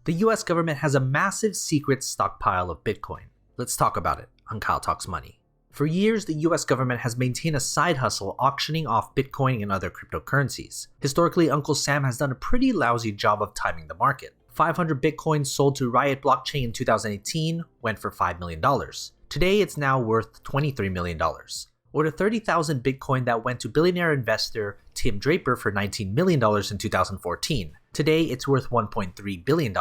The US government has a massive secret stockpile of Bitcoin. Let's talk about it on Kyle Talks Money. For years, the US government has maintained a side hustle auctioning off Bitcoin and other cryptocurrencies. Historically, Uncle Sam has done a pretty lousy job of timing the market. 500 Bitcoin sold to Riot Blockchain in 2018 went for $5 million. Today, it's now worth $23 million. Or the 30,000 Bitcoin that went to billionaire investor Tim Draper for $19 million in 2014. Today, it's worth $1.3 billion.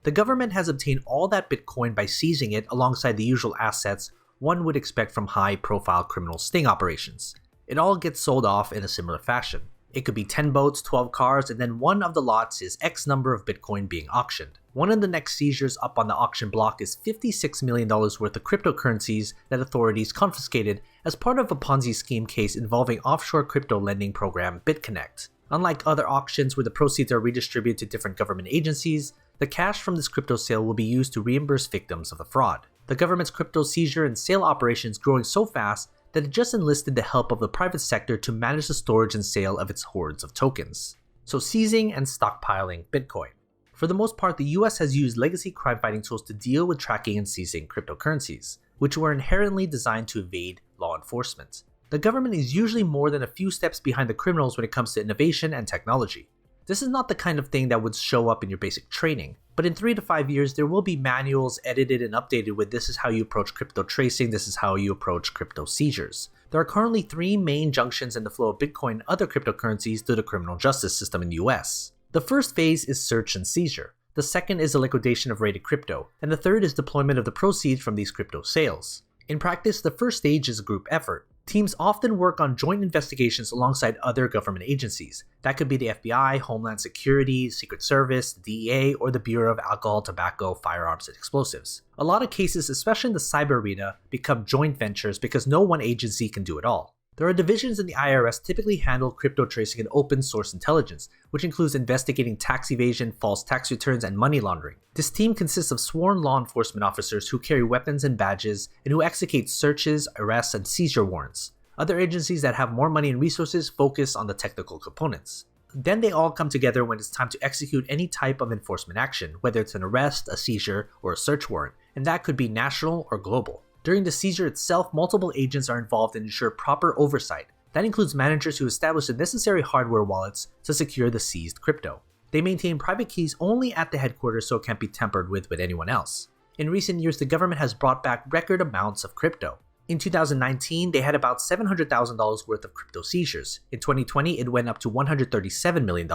The government has obtained all that Bitcoin by seizing it alongside the usual assets one would expect from high-profile criminal sting operations. It all gets sold off in a similar fashion. It could be 10 boats, 12 cars, and then one of the lots is X number of Bitcoin being auctioned. One of the next seizures up on the auction block is $56 million worth of cryptocurrencies that authorities confiscated as part of a Ponzi scheme case involving offshore crypto lending program BitConnect. Unlike other auctions where the proceeds are redistributed to different government agencies, the cash from this crypto sale will be used to reimburse victims of the fraud. The government's crypto seizure and sale operations growing so fast that it just enlisted the help of the private sector to manage the storage and sale of its hordes of tokens. So seizing and stockpiling Bitcoin. For the most part, the US has used legacy crime-fighting tools to deal with tracking and seizing cryptocurrencies, which were inherently designed to evade law enforcement. The government is usually more than a few steps behind the criminals when it comes to innovation and technology. This is not the kind of thing that would show up in your basic training, but in 3 to 5 years, there will be manuals edited and updated with this is how you approach crypto tracing, this is how you approach crypto seizures. There are currently 3 main junctions in the flow of Bitcoin and other cryptocurrencies through the criminal justice system in the US. The first phase is search and seizure. The second is the liquidation of raided crypto, and the third is deployment of the proceeds from these crypto sales. In practice, the first stage is a group effort. Teams often work on joint investigations alongside other government agencies. That could be the FBI, Homeland Security, Secret Service, the DEA, or the Bureau of Alcohol, Tobacco, Firearms, and Explosives. A lot of cases, especially in the cyber arena, become joint ventures because no one agency can do it all. There are divisions in the IRS typically handle crypto tracing and open source intelligence, which includes investigating tax evasion, false tax returns, and money laundering. This team consists of sworn law enforcement officers who carry weapons and badges and who execute searches, arrests, and seizure warrants. Other agencies that have more money and resources focus on the technical components. Then they all come together when it's time to execute any type of enforcement action, whether it's an arrest, a seizure, or a search warrant, and that could be national or global. During the seizure itself, multiple agents are involved and ensure proper oversight. That includes managers who establish the necessary hardware wallets to secure the seized crypto. They maintain private keys only at the headquarters so it can't be tampered with anyone else. In recent years, the government has brought back record amounts of crypto. In 2019, they had about $700,000 worth of crypto seizures. In 2020, it went up to $137 million.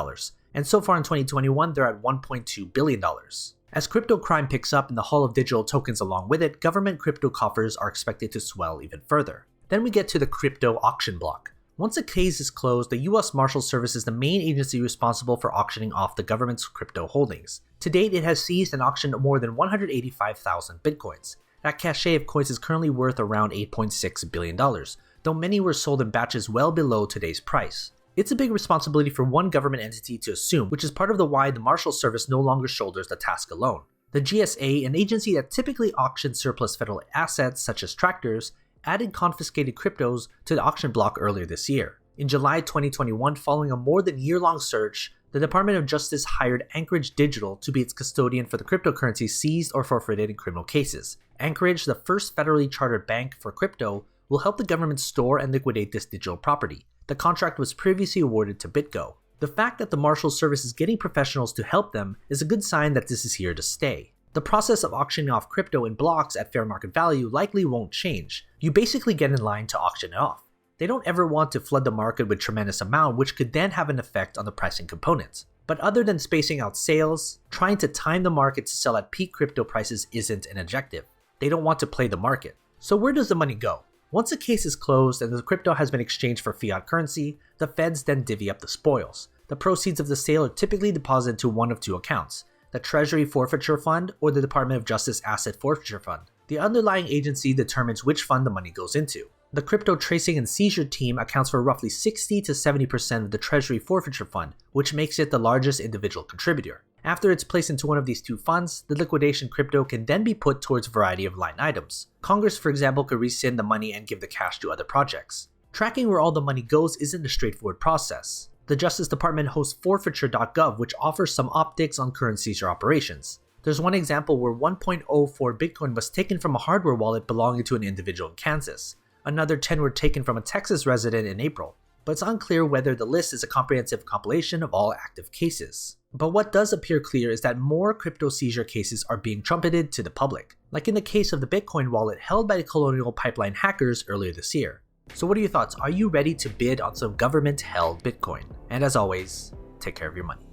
And so far in 2021, they're at $1.2 billion. As crypto crime picks up and the haul of digital tokens along with it, government crypto coffers are expected to swell even further. Then we get to the crypto auction block. Once a case is closed, the US Marshal Service is the main agency responsible for auctioning off the government's crypto holdings. To date, it has seized and auctioned more than 185,000 bitcoins. That cache of coins is currently worth around $8.6 billion, though many were sold in batches well below today's price. It's a big responsibility for one government entity to assume, which is part of the why the Marshal Service no longer shoulders the task alone. The GSA, an agency that typically auctions surplus federal assets such as tractors, added confiscated cryptos to the auction block earlier this year. In July 2021, following a more than year-long search, the Department of Justice hired Anchorage Digital to be its custodian for the cryptocurrency seized or forfeited in criminal cases. Anchorage, the first federally chartered bank for crypto, will help the government store and liquidate this digital property. The contract was previously awarded to BitGo. The fact that the Marshal Service is getting professionals to help them is a good sign that this is here to stay. The process of auctioning off crypto in blocks at fair market value likely won't change. You basically get in line to auction it off. They don't ever want to flood the market with tremendous amount, which could then have an effect on the pricing components. But other than spacing out sales, trying to time the market to sell at peak crypto prices isn't an objective. They don't want to play the market. So where does the money go? Once a case is closed and the crypto has been exchanged for fiat currency, the feds then divvy up the spoils. The proceeds of the sale are typically deposited into one of 2 accounts, the Treasury Forfeiture Fund or the Department of Justice Asset Forfeiture Fund. The underlying agency determines which fund the money goes into. The crypto tracing and seizure team accounts for roughly 60 to 70% of the Treasury Forfeiture Fund, which makes it the largest individual contributor. After it's placed into one of these 2 funds, the liquidation crypto can then be put towards a variety of line items. Congress, for example, could rescind the money and give the cash to other projects. Tracking where all the money goes isn't a straightforward process. The Justice Department hosts forfeiture.gov, which offers some optics on current seizure operations. There's one example where 1.04 Bitcoin was taken from a hardware wallet belonging to an individual in Kansas. Another 10 were taken from a Texas resident in April, but it's unclear whether the list is a comprehensive compilation of all active cases. But what does appear clear is that more crypto seizure cases are being trumpeted to the public, like in the case of the Bitcoin wallet held by the Colonial Pipeline hackers earlier this year. So what are your thoughts? Are you ready to bid on some government-held Bitcoin? And as always, take care of your money.